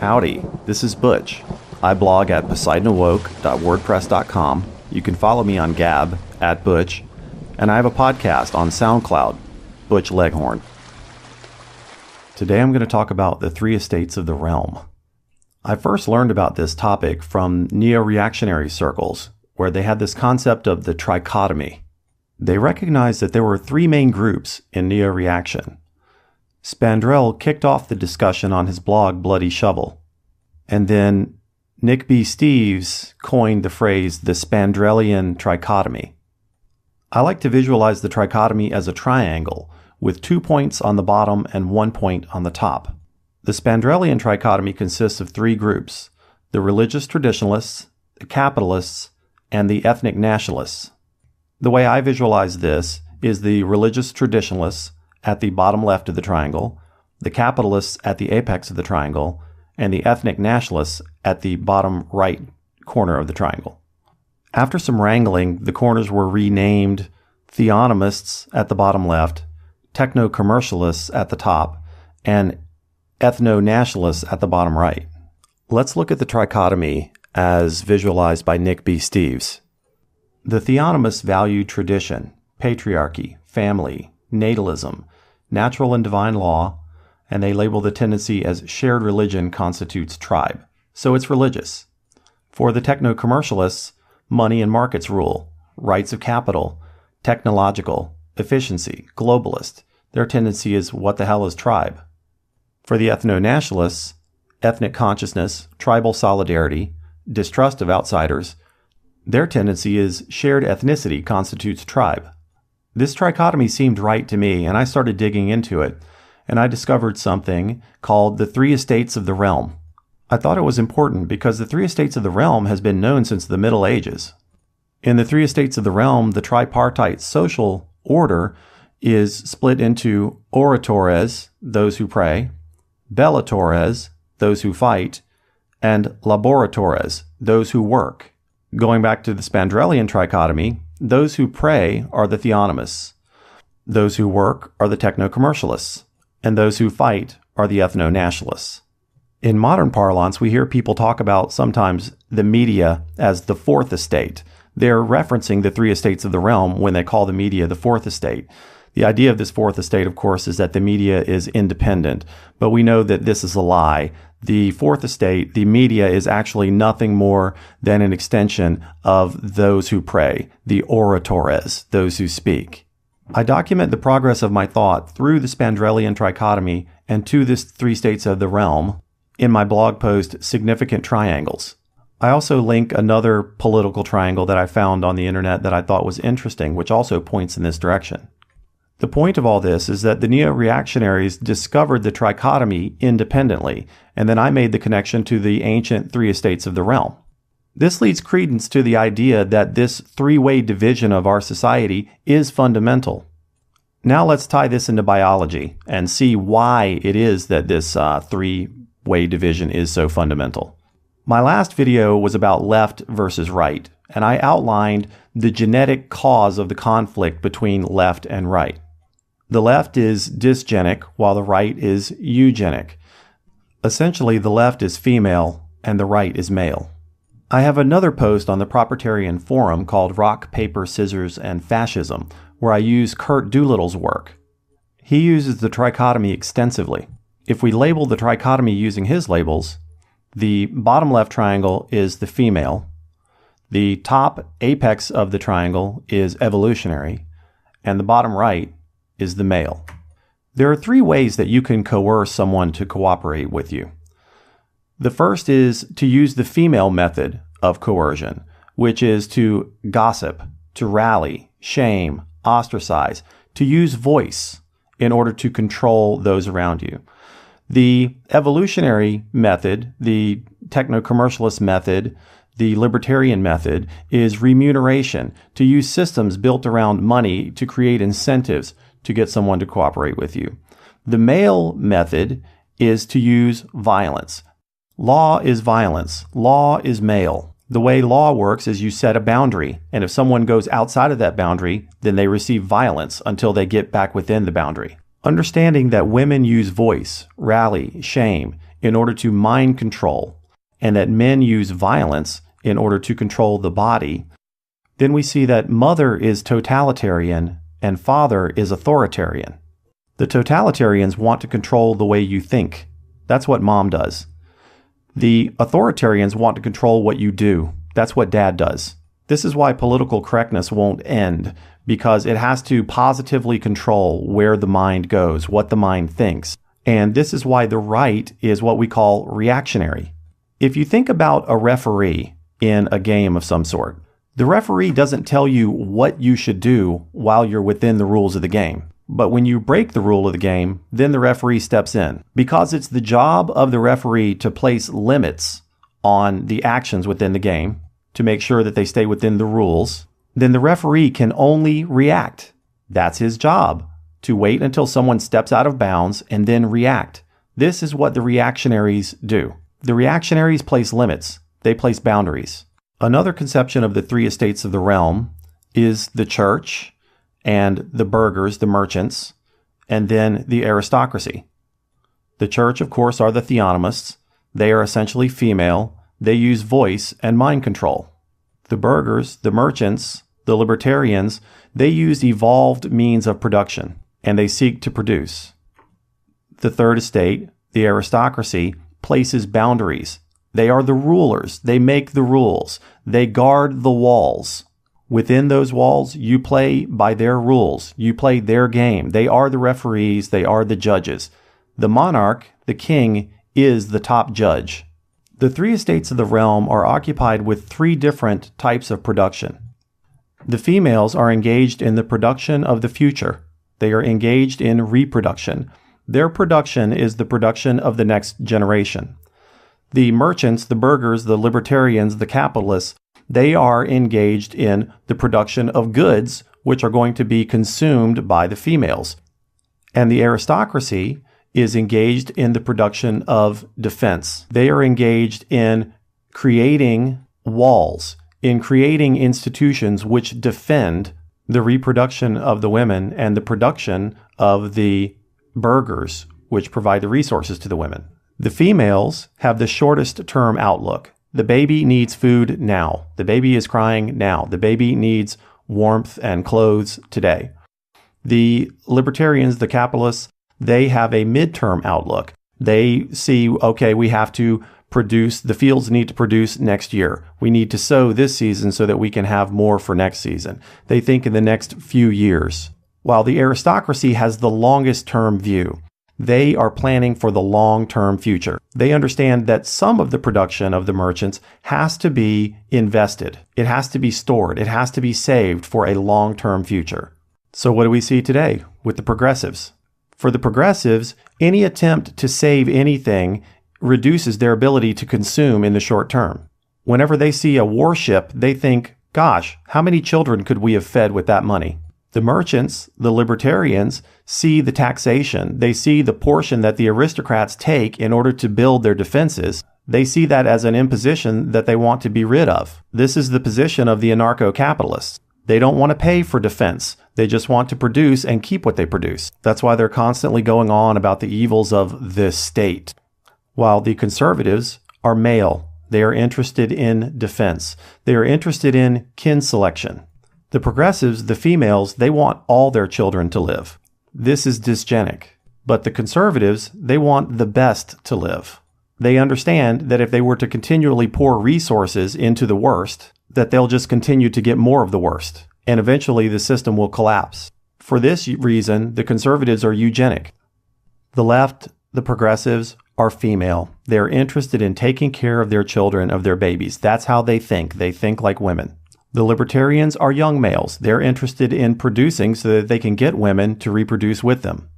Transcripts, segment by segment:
Howdy, this is Butch. I blog at PoseidonAwoke.wordpress.com. You can follow me on Gab at Butch, and I have a podcast on SoundCloud, Butch Leghorn. Today I'm going to talk about the three estates of the realm. I first learned about this topic from neo-reactionary circles, where they had this concept of the trichotomy. They recognized that there were three main groups in neo-reaction. Spandrell kicked off the discussion on his blog Bloody Shovel, and then Nick B. Steves coined the phrase the Spandrellian trichotomy. I like to visualize the trichotomy as a triangle, with 2 points on the bottom and 1 point on the top. The Spandrellian trichotomy consists of three groups: the religious traditionalists, the capitalists, and the ethnic nationalists. The way I visualize this is the religious traditionalists at the bottom left of the triangle, the capitalists at the apex of the triangle, and the ethnic nationalists at the bottom right corner of the triangle. After some wrangling, the corners were renamed theonomists at the bottom left, techno-commercialists at the top, and ethno-nationalists at the bottom right. Let's look at the trichotomy as visualized by Nick B. Steves. The theonomists value tradition, patriarchy, family, natalism, natural and divine law, and they label the tendency as shared religion constitutes tribe. So it's religious. For the techno-commercialists, money and markets rule, rights of capital, technological, efficiency, globalist. Their tendency is what the hell is tribe? For the ethno-nationalists, ethnic consciousness, tribal solidarity, distrust of outsiders, their tendency is shared ethnicity constitutes tribe. This trichotomy seemed right to me, and I started digging into it, and I discovered something called the three estates of the realm. I thought it was important because the three estates of the realm has been known since the Middle Ages. In the three estates of the realm, the tripartite social order is split into oratores, those who pray, bellatores, those who fight, and laboratores, those who work. Going back to the Spandrellian trichotomy, those who pray are the theonomists, those who work are the techno-commercialists, and those who fight are the ethno-nationalists. In modern parlance, we hear people talk about sometimes the media as the fourth estate. They're referencing the three estates of the realm when they call the media the fourth estate. The idea of this fourth estate, of course, is that the media is independent, but we know that this is a lie. The fourth estate, the media, is actually nothing more than an extension of those who pray, the oratores, those who speak. I document the progress of my thought through the Spandrellian trichotomy and to the three states of the realm in my blog post, Significant Triangles. I also link another political triangle that I found on the internet that I thought was interesting, which also points in this direction. The point of all this is that the neo-reactionaries discovered the trichotomy independently, and then I made the connection to the ancient three estates of the realm. This leads credence to the idea that this three-way division of our society is fundamental. Now let's tie this into biology and see why it is that this three-way division is so fundamental. My last video was about left versus right, and I outlined the genetic cause of the conflict between left and right. The left is dysgenic, while the right is eugenic. Essentially, the left is female and the right is male. I have another post on the Propertarian Forum called Rock, Paper, Scissors, and Fascism, where I use Kurt Doolittle's work. He uses the trichotomy extensively. If we label the trichotomy using his labels, the bottom left triangle is the female, the top apex of the triangle is evolutionary, and the bottom right is the male. There are three ways that you can coerce someone to cooperate with you. The first is to use the female method of coercion, which is to gossip, to rally, shame, ostracize, to use voice in order to control those around you. The evolutionary method, the techno-commercialist method, the libertarian method is remuneration, to use systems built around money to create incentives to get someone to cooperate with you. The male method is to use violence. Law is violence. Law is male. The way law works is you set a boundary, and if someone goes outside of that boundary, then they receive violence until they get back within the boundary. Understanding that women use voice, rally, shame in order to mind control, and that men use violence in order to control the body, then we see that mother is totalitarian and father is authoritarian. The totalitarians want to control the way you think. That's what mom does. The authoritarians want to control what you do. That's what dad does. This is why political correctness won't end, because it has to positively control where the mind goes, what the mind thinks. And this is why the right is what we call reactionary. If you think about a referee in a game of some sort, the referee doesn't tell you what you should do while you're within the rules of the game. But when you break the rule of the game, then the referee steps in. Because it's the job of the referee to place limits on the actions within the game to make sure that they stay within the rules, then the referee can only react. That's his job, to wait until someone steps out of bounds and then react. This is what the reactionaries do. The reactionaries place limits. They place boundaries. Another conception of the three estates of the realm is the church and the burghers, the merchants, and then the aristocracy. The church, of course, are the theonomists. They are essentially female. They use voice and mind control. The burghers, the merchants, the libertarians, they use evolved means of production, and they seek to produce. The third estate, the aristocracy, places boundaries. They are the rulers. They make the rules. They guard the walls. Within those walls, you play by their rules. You play their game. They are the referees. They are the judges. The monarch, the king, is the top judge. The three estates of the realm are occupied with three different types of production. The females are engaged in the production of the future. They are engaged in reproduction. Their production is the production of the next generation. The merchants, the burghers, the libertarians, the capitalists, they are engaged in the production of goods, which are going to be consumed by the females. And the aristocracy is engaged in the production of defense. They are engaged in creating walls, in creating institutions which defend the reproduction of the women and the production of the burghers, which provide the resources to the women. The females have the shortest term outlook. The baby needs food now. The baby is crying now. The baby needs warmth and clothes today. The libertarians, the capitalists, they have a midterm outlook. They see, okay, we have to produce, the fields need to produce next year. We need to sow this season so that we can have more for next season. They think in the next few years. While the aristocracy has the longest term view. They are planning for the long-term future. They understand that some of the production of the merchants has to be invested. It has to be stored. It has to be saved for a long-term future. So what do we see today with the progressives? For the progressives, any attempt to save anything reduces their ability to consume in the short term. Whenever they see a warship, they think, gosh, how many children could we have fed with that money? The merchants, the libertarians, see the taxation. They see the portion that the aristocrats take in order to build their defenses. They see that as an imposition that they want to be rid of. This is the position of the anarcho-capitalists. They don't want to pay for defense. They just want to produce and keep what they produce. That's why they're constantly going on about the evils of the state. While the conservatives are male. They are interested in defense. They are interested in kin selection. The progressives, the females, they want all their children to live. This is dysgenic. But the conservatives, they want the best to live. They understand that if they were to continually pour resources into the worst, that they'll just continue to get more of the worst. And eventually the system will collapse. For this reason, the conservatives are eugenic. The left, the progressives, are female. They're interested in taking care of their children, of their babies. That's how they think. They think like women. The libertarians are young males. They're interested in producing so that they can get women to reproduce with them.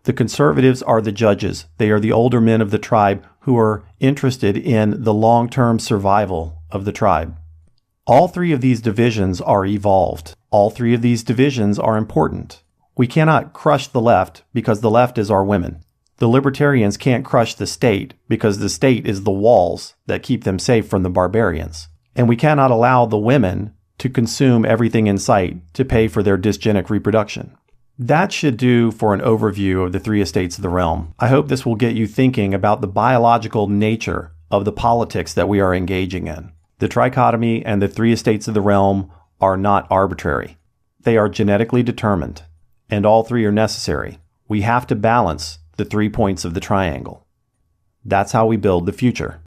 The conservatives are the judges. They are the older men of the tribe who are interested in the long-term survival of the tribe. All three of these divisions are evolved. All three of these divisions are important. We cannot crush the left because the left is our women. The libertarians can't crush the state because the state is the walls that keep them safe from the barbarians. And we cannot allow the women to consume everything in sight to pay for their dysgenic reproduction. That should do for an overview of the three estates of the realm. I hope this will get you thinking about the biological nature of the politics that we are engaging in. The trichotomy and the three estates of the realm are not arbitrary. They are genetically determined, and all three are necessary. We have to balance the 3 points of the triangle. That's how we build the future.